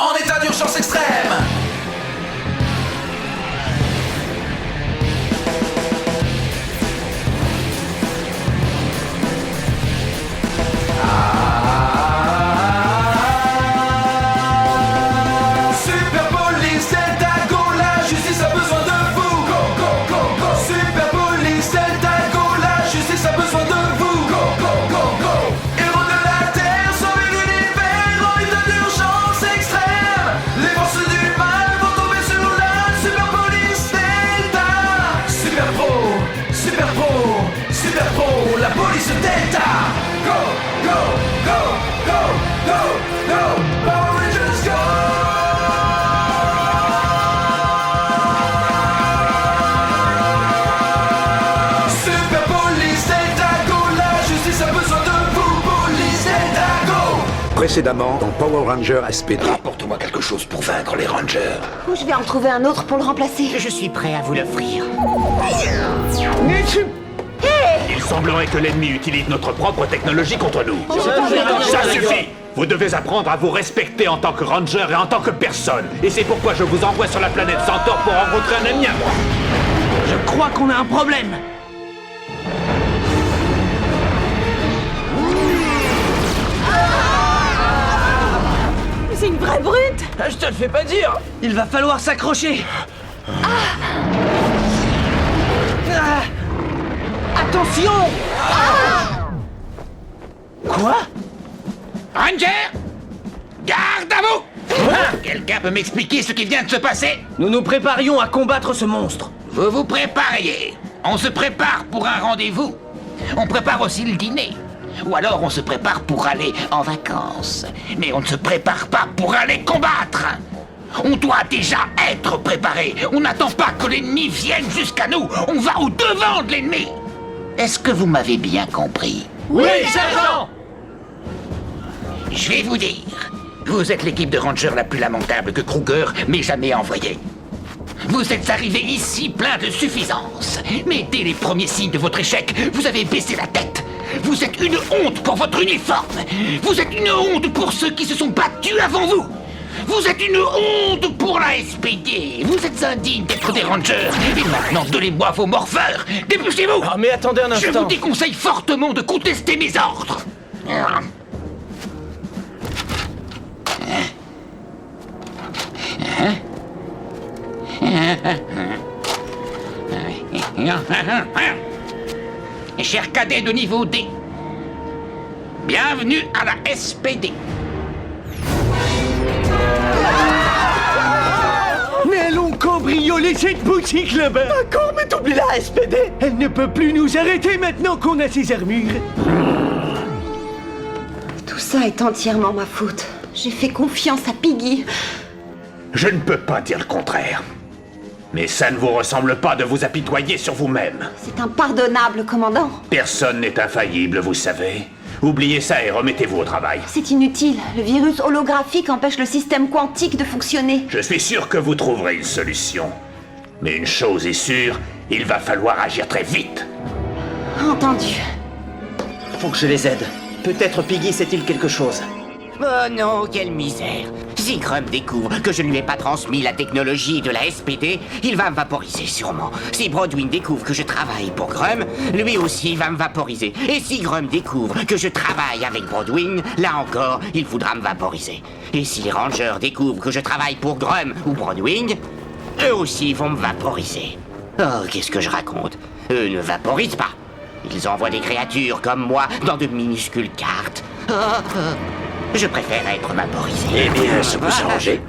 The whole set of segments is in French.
En état d'urgence extrême. Super Police Delta Go, la justice a besoin de vous. Go, go, go, go. Super Police Delta Go, la justice a besoin de vous. Go, go, go, go. Héros de la Terre, sauvez l'univers en état d'urgence extrême. Les forces du mal vont tomber sur la Super Police Delta. Super Pro, Super Pro, Super Pro, la police Delta. Go, go, go, go, go, go. Power Rangers go. Super Police Delta Go, la justice a besoin de vous. Police Delta Go. Précédemment, dans Power Ranger SPD. Apporte-moi quelque chose pour vaincre les Rangers. Ou je vais en trouver un autre pour le remplacer. Je suis prêt à vous l'offrir. Il semblerait que l'ennemi utilise notre propre technologie contre nous. Ça suffit! Vous devez apprendre à vous respecter en tant que ranger et en tant que personne. Et c'est pourquoi je vous envoie sur la planète Centaure pour rencontrer un ami à moi. Je crois qu'on a un problème. C'est une vraie brute. Je te le fais pas dire. Il va falloir s'accrocher. Attention. Quoi? Ranger! Garde à vous! Quelqu'un peut m'expliquer ce qui vient de se passer? Nous nous préparions à combattre ce monstre. Vous vous prépariez. On se prépare pour un rendez-vous. On prépare aussi le dîner. Ou alors on se prépare pour aller en vacances. Mais on ne se prépare pas pour aller combattre. On doit déjà être préparé. On n'attend pas que l'ennemi vienne jusqu'à nous. On va au devant de l'ennemi. Est-ce que vous m'avez bien compris? Oui, sergent. Je vais vous dire, vous êtes l'équipe de rangers la plus lamentable que Kruger m'ait jamais envoyée. Vous êtes arrivés ici plein de suffisance, mais dès les premiers signes de votre échec, vous avez baissé la tête. Vous êtes une honte pour votre uniforme. Vous êtes une honte pour ceux qui se sont battus avant vous. Vous êtes une honte pour la SPD. Vous êtes indignes d'être des rangers. Et maintenant, donnez-moi vos morpheurs. Dépêchez-vous. Ah mais attendez un Je instant. vous déconseille fortement de contester mes ordres. Cher cadet de niveau D, bienvenue à la SPD. Mais elles ont cambriolé cette boutique là-bas. D'accord, mais t'oublies la SPD. Elle ne peut plus nous arrêter maintenant qu'on a ses armures. Tout ça est entièrement ma faute. J'ai fait confiance à Piggy. Je ne peux pas dire le contraire. Mais ça ne vous ressemble pas de vous apitoyer sur vous-même. C'est impardonnable, commandant. Personne n'est infaillible, vous savez. Oubliez ça et remettez-vous au travail. C'est inutile. Le virus holographique empêche le système quantique de fonctionner. Je suis sûr que vous trouverez une solution. Mais une chose est sûre, il va falloir agir très vite. Entendu. Faut que je les aide. Peut-être Piggy sait-il quelque chose. Oh non, quelle misère. Si Grum découvre que je ne lui ai pas transmis la technologie de la SPD, il va me vaporiser sûrement. Si Broadwing découvre que je travaille pour Grum, lui aussi va me vaporiser. Et si Grum découvre que je travaille avec Broadwing, là encore, il voudra me vaporiser. Et si les Rangers découvrent que je travaille pour Grum ou Broadwing, eux aussi vont me vaporiser. Oh, qu'est-ce que je raconte? Eux ne vaporisent pas. Ils envoient des créatures comme moi dans de minuscules cartes. Je préfère être vaporisé. Eh bien, ça peut s'arranger.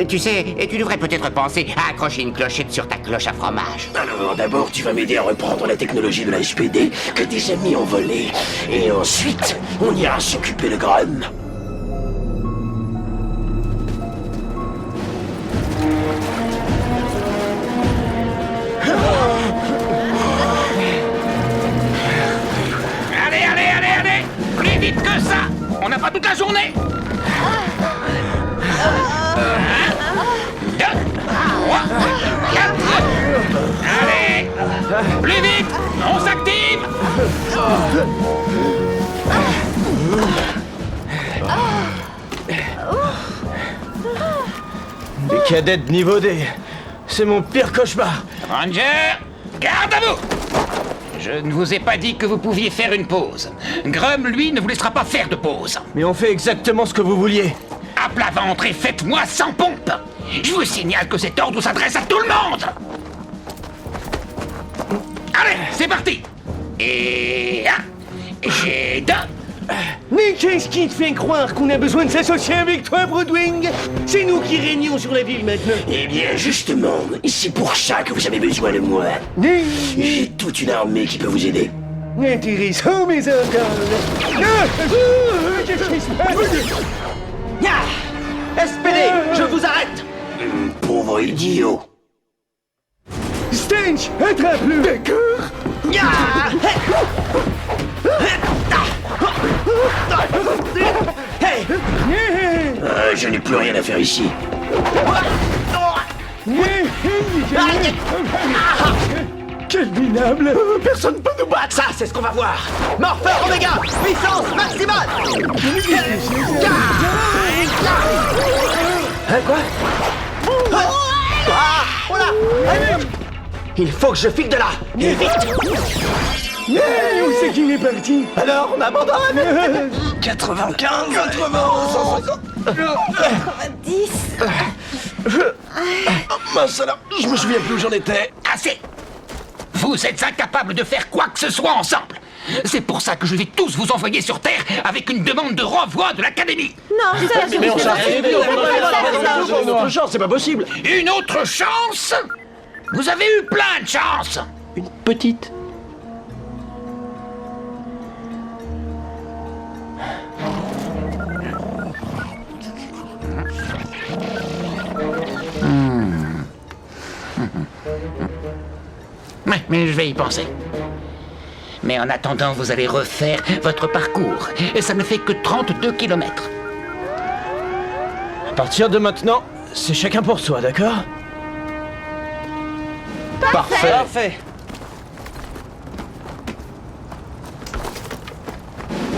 Tu sais, et tu devrais peut-être penser à accrocher une clochette sur ta cloche à fromage. Alors, d'abord, tu vas m'aider à reprendre la technologie de la SPD que tes amis ont volée. Et ensuite, on ira s'occuper de Grum. Allez, allez, allez, allez! Plus vite que ça! On n'a pas toute la journée! 2, 3, 4. Allez! Plus vite! On s'active! Cadette niveau D. C'est mon pire cauchemar. Ranger, garde à vous! Je ne vous ai pas dit que vous pouviez faire une pause. Grum, lui, ne vous laissera pas faire de pause. Mais on fait exactement ce que vous vouliez. À plat ventre et faites-moi sans pompe. Je vous signale que cet ordre s'adresse à tout le monde. Allez, c'est parti. Et un, et deux. Mais qu'est-ce qui te fait croire qu'on a besoin de s'associer avec toi, Broodwing? C'est nous qui régnons sur la ville maintenant. Eh bien, justement, c'est pour ça que vous avez besoin de moi. J'ai toute une armée qui peut vous aider. Intéressant, mes enfants. SPD, je vous arrête. Pauvre idiot. Stench, attrape-le. D'accord. Hey. Je n'ai plus rien à faire ici. Quel minable. Personne ne peut nous battre. Ça, c'est ce qu'on va voir. Morpheur Omega, puissance maximale. Hein, quoi? Oh là. Il faut que je file de là. Et vite. Où c'est qu'il est parti? Alors, on abandonne. 95, 10. mince alors, je me souviens plus où j'en étais. Assez. Vous êtes incapables de faire quoi que ce soit ensemble. C'est pour ça que je vais tous vous envoyer sur Terre avec une demande de renvoi de l'Académie. Non, Serge, Mais on c'est s'en pas fait possible. une autre chance, c'est pas possible. Une autre chance? Vous avez eu plein de chances. Une petite. Mais je vais y penser. Mais en attendant, vous allez refaire votre parcours. Et ça ne fait que 32 kilomètres. À partir de maintenant, c'est chacun pour soi, d'accord? Parfait.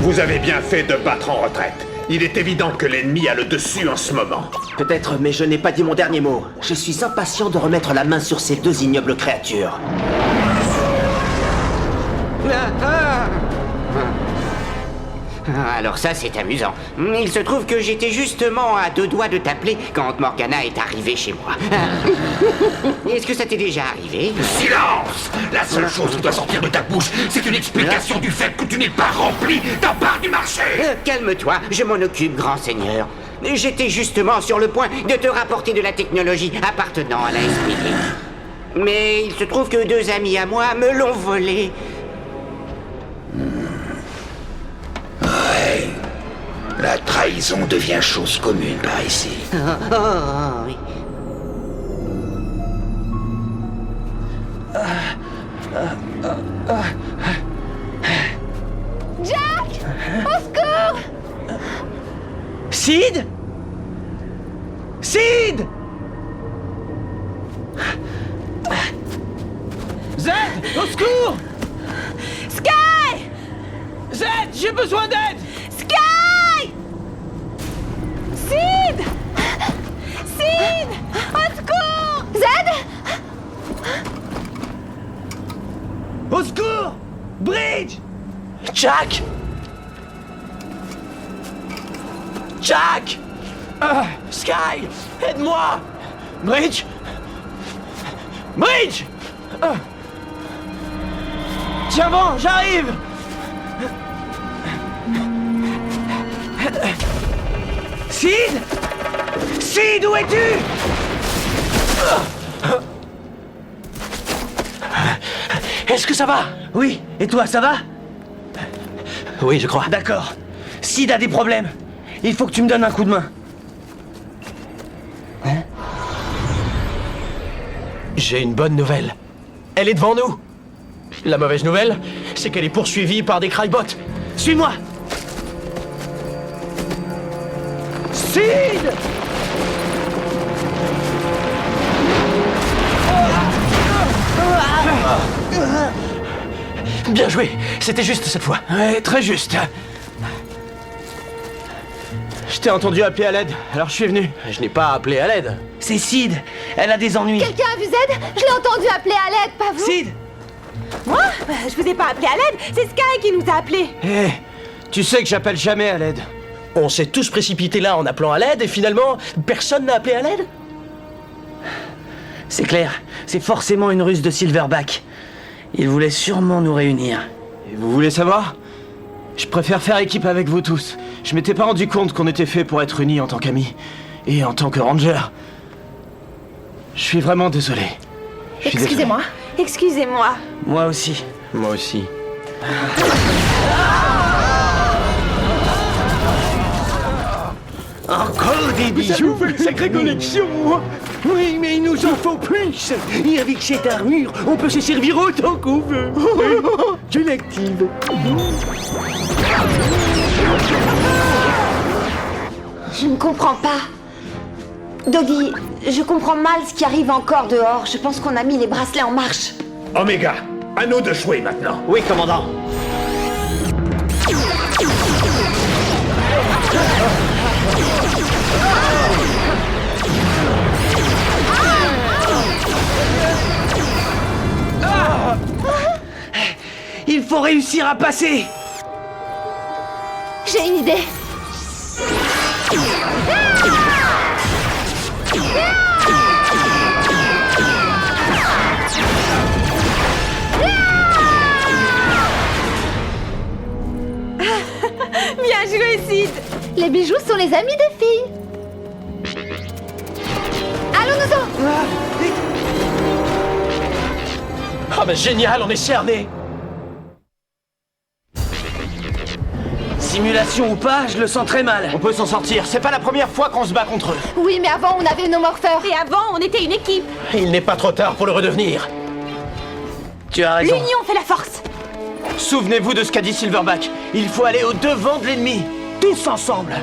Vous avez bien fait de battre en retraite. Il est évident que l'ennemi a le dessus en ce moment. Peut-être, mais je n'ai pas dit mon dernier mot. Je suis impatient de remettre la main sur ces deux ignobles créatures. Alors ça, c'est amusant. Il se trouve que j'étais justement à 2 doigts de t'appeler quand Morgana est arrivée chez moi. Est-ce que ça t'est déjà arrivé? Silence! La seule chose qui doit sortir de ta bouche, c'est une explication du fait que tu n'es pas rempli ta part du marché! Calme-toi, je m'en occupe, grand seigneur. J'étais justement sur le point de te rapporter de la technologie appartenant à la SPD. Mais il se trouve que 2 amis à moi me l'ont volé. Ouais. La trahison devient chose commune par ici. Oui. Jack! Au secours! Sid? Sid! Z! Au secours! Sky! Z! J'ai besoin d'aide! Sky! Sid! Sid! Au secours! Z? Au secours! Bridge! Jack! Jack! Sky! Aide-moi! Bridge! Bridge! Tiens bon, j'arrive! Sid? Sid, où es-tu? Est-ce que ça va? Oui, et toi, ça va? Oui, je crois. D'accord. Sid a des problèmes. Il faut que tu me donnes un coup de main. Hein? J'ai une bonne nouvelle. Elle est devant nous. La mauvaise nouvelle, c'est qu'elle est poursuivie par des Crybots. Suis-moi! Sid! Bien joué, c'était juste cette fois. Ouais, très juste. Je t'ai entendu appeler à l'aide, alors je suis venu. Je n'ai pas appelé à l'aide. C'est Sid. Elle a des ennuis. Quelqu'un a vu Z? Je l'ai entendu appeler à l'aide, pas vous? Sid! Moi? Je vous ai pas appelé à l'aide, c'est Sky qui nous a appelés. Eh, tu sais que j'appelle jamais à l'aide. On s'est tous précipités là en appelant à l'aide et finalement, personne n'a appelé à l'aide? C'est clair, c'est forcément une ruse de Silverback. Il voulait sûrement nous réunir. Et vous voulez savoir? Je préfère faire équipe avec vous tous. Je m'étais pas rendu compte qu'on était fait pour être unis en tant qu'amis. Et en tant que ranger. Je suis vraiment désolé. Je suis Excusez-moi. Excusez-moi. Moi aussi. Moi aussi. Encore des bijoux, sacrée collection. Oui, mais il nous en faut plus. Et avec cette armure, on peut se servir autant qu'on veut. Je l'active. Je ne comprends pas. Doggy, je comprends mal ce qui arrive encore dehors. Je pense qu'on a mis les bracelets en marche. Omega, à nous de jouer maintenant. Oui, commandant. Il faut réussir à passer. J'ai une idée. Bien joué, Sid. Les bijoux sont les amis des filles. Allons-nous-en. Ah bah génial, on est cernés. Simulation ou pas, je le sens très mal. On peut s'en sortir. C'est pas la première fois qu'on se bat contre eux. Oui, mais avant, on avait nos morpheurs. Et avant, on était une équipe. Il n'est pas trop tard pour le redevenir. Tu as raison. L'union fait la force. Souvenez-vous de ce qu'a dit Silverback. Il faut aller au devant de l'ennemi. Tous ensemble.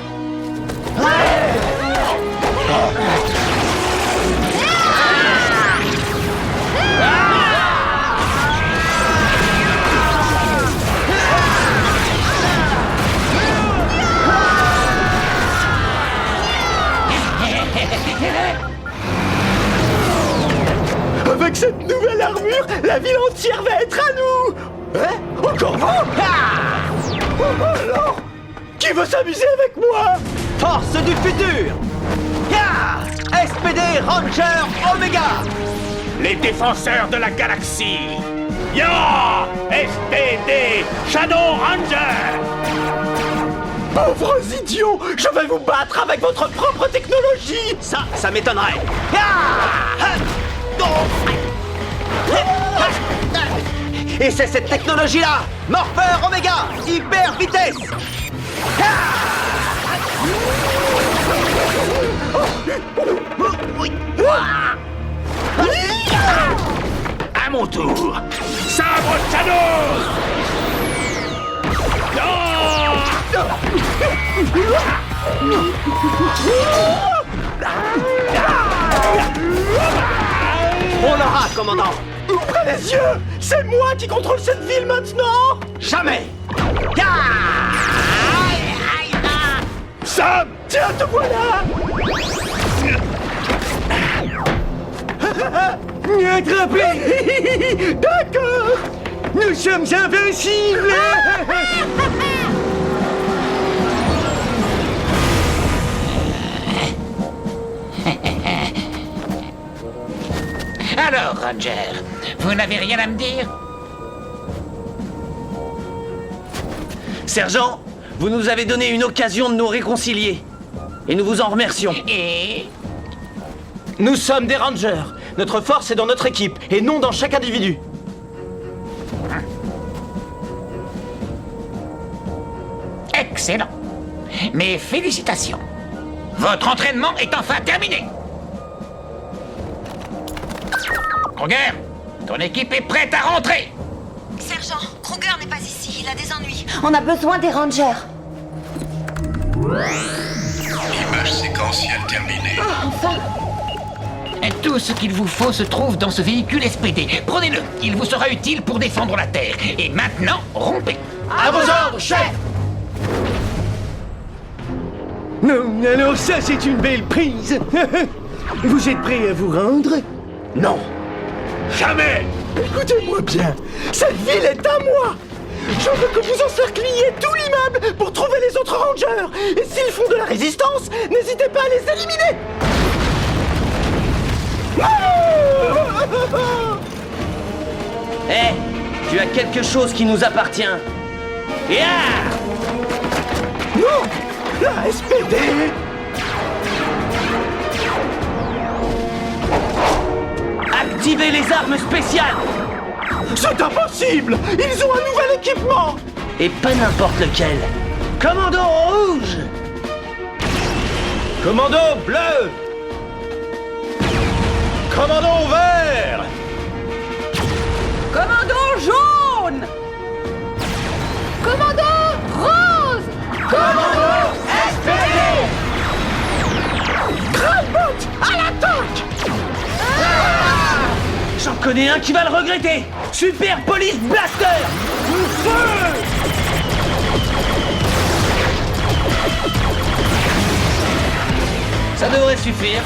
Avec cette nouvelle armure, la ville entière va être à nous. Hein? Encore vous? Alors, qui veut s'amuser avec moi? Force du futur! Ya! SPD Ranger Omega! Les défenseurs de la galaxie. Ya! SPD Shadow Ranger. Pauvres idiots! Je vais vous battre avec votre propre technologie! Ça m'étonnerait! Et c'est cette technologie-là! Morpheur Oméga! Hyper vitesse! À mon tour. Sabre Shadow. On l'aura, commandant! Ouvrez les yeux! C'est moi qui contrôle cette ville maintenant! Jamais! Sam! Tiens, te voilà! Attrapé! D'accord! Nous sommes invincibles! Alors, Ranger, vous n'avez rien à me dire? Sergent, vous nous avez donné une occasion de nous réconcilier. Et nous vous en remercions. Et... Nous sommes des Rangers. Notre force est dans notre équipe, et non dans chaque individu. Excellent. Mes félicitations. Votre entraînement est enfin terminé. Kruger, ton équipe est prête à rentrer. Sergent, Kruger n'est pas ici, il a des ennuis. On a besoin des rangers. Image séquentielle terminée. Enfin. Tout ce qu'il vous faut se trouve dans ce véhicule SPD. Prenez-le, il vous sera utile pour défendre la Terre. Et maintenant, rompez. À vos ordres, chef! Non, alors ça, c'est une belle prise! Vous êtes prêts à vous rendre? Non. Jamais. Écoutez-moi bien, cette ville est à moi. Je veux que vous encercliez tout l'immeuble pour trouver les autres rangers. Et s'ils font de la résistance, n'hésitez pas à les éliminer. Hé, tu as quelque chose qui nous appartient. Yeah! Non, la SPD. Activez les armes spéciales! C'est impossible. Ils ont un nouvel équipement. Et pas n'importe lequel. Commando rouge! Commando bleu! Commando vert! Commando jaune! Commando rose! Commando SPD! Crabot à l'attaque. J'en connais un qui va le regretter! Super Police Blaster! Ça devrait suffire.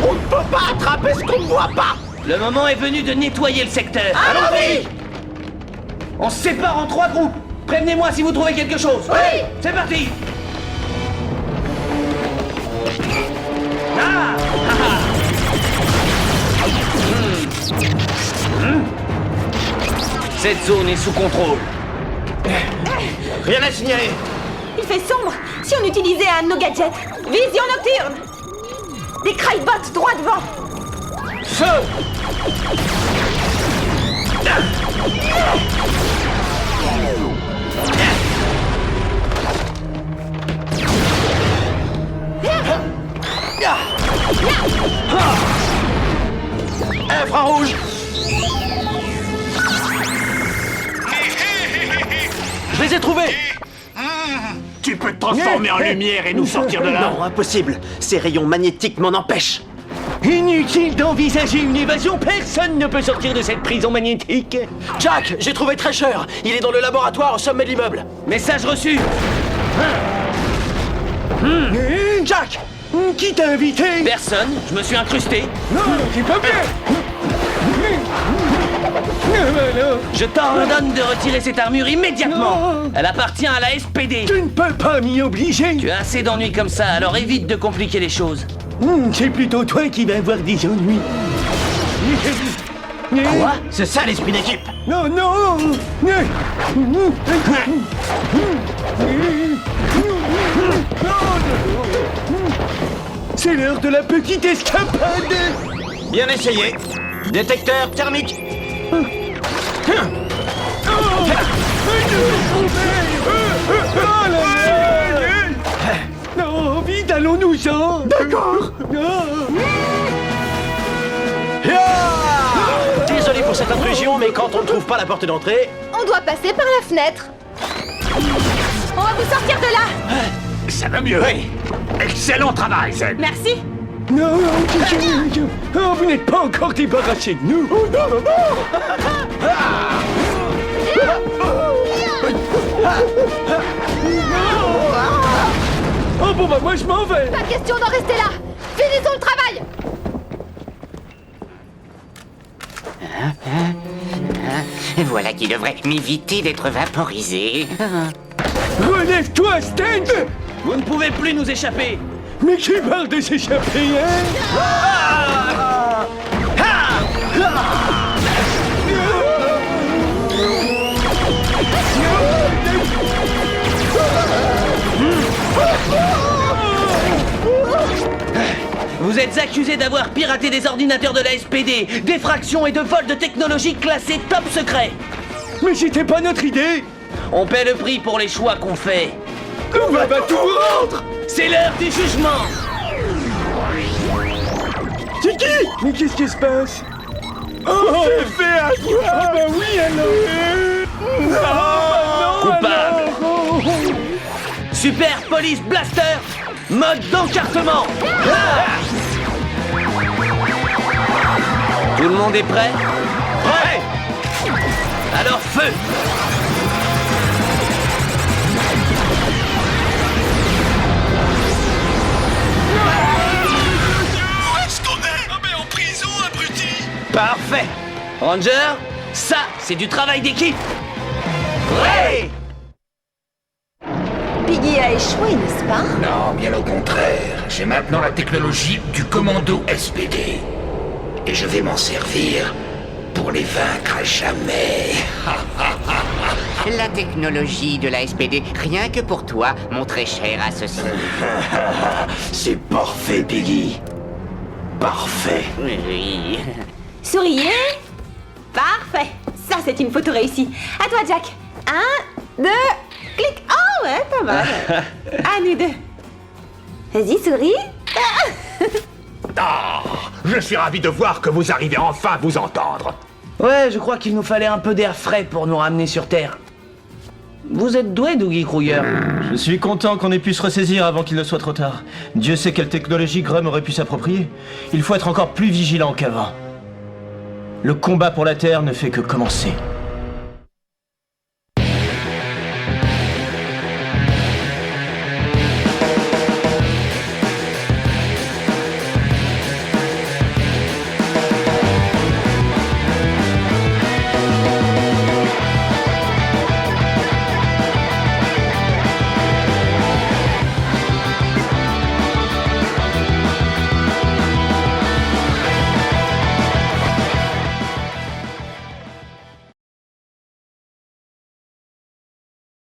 On ne peut pas attraper ce qu'on ne voit pas. Le moment est venu de nettoyer le secteur. Allons-y. On se sépare en 3 groupes. Prévenez-moi si vous trouvez quelque chose. Oui. C'est parti. Ah, ah, ah. Cette zone est sous contrôle. Rien à signaler. Il fait sombre. Si on utilisait un de nos gadgets. Vision nocturne. Des Crybots droit devant. Feu! Infrarouge! Je les ai trouvés! Tu peux te transformer en lumière et nous sortir de là. Non, impossible. Ces rayons magnétiques m'en empêchent. Inutile d'envisager une évasion. Personne ne peut sortir de cette prison magnétique. Jack, j'ai trouvé Thresher. Il est dans le laboratoire au sommet de l'immeuble. Message reçu. Jack, qui t'a invité? Personne, je me suis incrusté. Non, c'est pas bien. Je t'ordonne de retirer cette armure immédiatement. Non. Elle appartient à la SPD. Tu ne peux pas m'y obliger. Tu as assez d'ennuis comme ça, alors évite de compliquer les choses. C'est plutôt toi qui vas avoir des ennuis. Quoi? C'est ça l'esprit d'équipe. Non, non. C'est l'heure de la petite escapade. Bien essayé. Détecteur thermique. Non, vite, allons-nous-en. D'accord. Désolé pour cette intrusion, mais quand on ne trouve pas la porte d'entrée... On doit passer par la fenêtre. On va vous sortir de là. Ça va mieux. Oui. Excellent travail, Zed. Merci. Non, oh, vous n'êtes pas encore débarrassé de nous. Oh, non, non, non. Oh bon bah moi je m'en vais. Pas question d'en rester là. Finissons le travail. Voilà qui devrait m'éviter d'être vaporisé. Relève-toi, Stan. Vous ne pouvez plus nous échapper. Mais qui parle de s'échapper, hein? Vous êtes accusé d'avoir piraté des ordinateurs de la SPD, d'effraction et de vol de technologie classée top secret. Mais c'était pas notre idée. On paie le prix pour les choix qu'on fait. On va tout rendre. C'est l'heure du jugement. C'est qui? Mais qu'est-ce qui se passe? Oh, c'est fait à toi. Ah bah oui alors. Non, Coupable. alors. Super Police Blaster, mode d'encartement. Tout le monde est prêt? Prêt! Alors feu! Ranger, ça, c'est du travail d'équipe. Ouais. Piggy a échoué, n'est-ce pas? Non, bien au contraire. J'ai maintenant la technologie du commando SPD. Et je vais m'en servir pour les vaincre à jamais. La technologie de la SPD, rien que pour toi, mon très cher associé. C'est parfait, Piggy. Parfait. Oui. Souriez. Parfait. Ça, c'est une photo réussie. À toi, Jack. 1, 2, clic. Oh, ouais, pas mal. À nous deux. Vas-y, souris. Ah, je suis ravi de voir que vous arrivez enfin à vous entendre. Ouais, je crois qu'il nous fallait un peu d'air frais pour nous ramener sur Terre. Vous êtes doué, Dougie Kruger. Je suis content qu'on ait pu se ressaisir avant qu'il ne soit trop tard. Dieu sait quelle technologie Grum aurait pu s'approprier. Il faut être encore plus vigilant qu'avant. Le combat pour la Terre ne fait que commencer.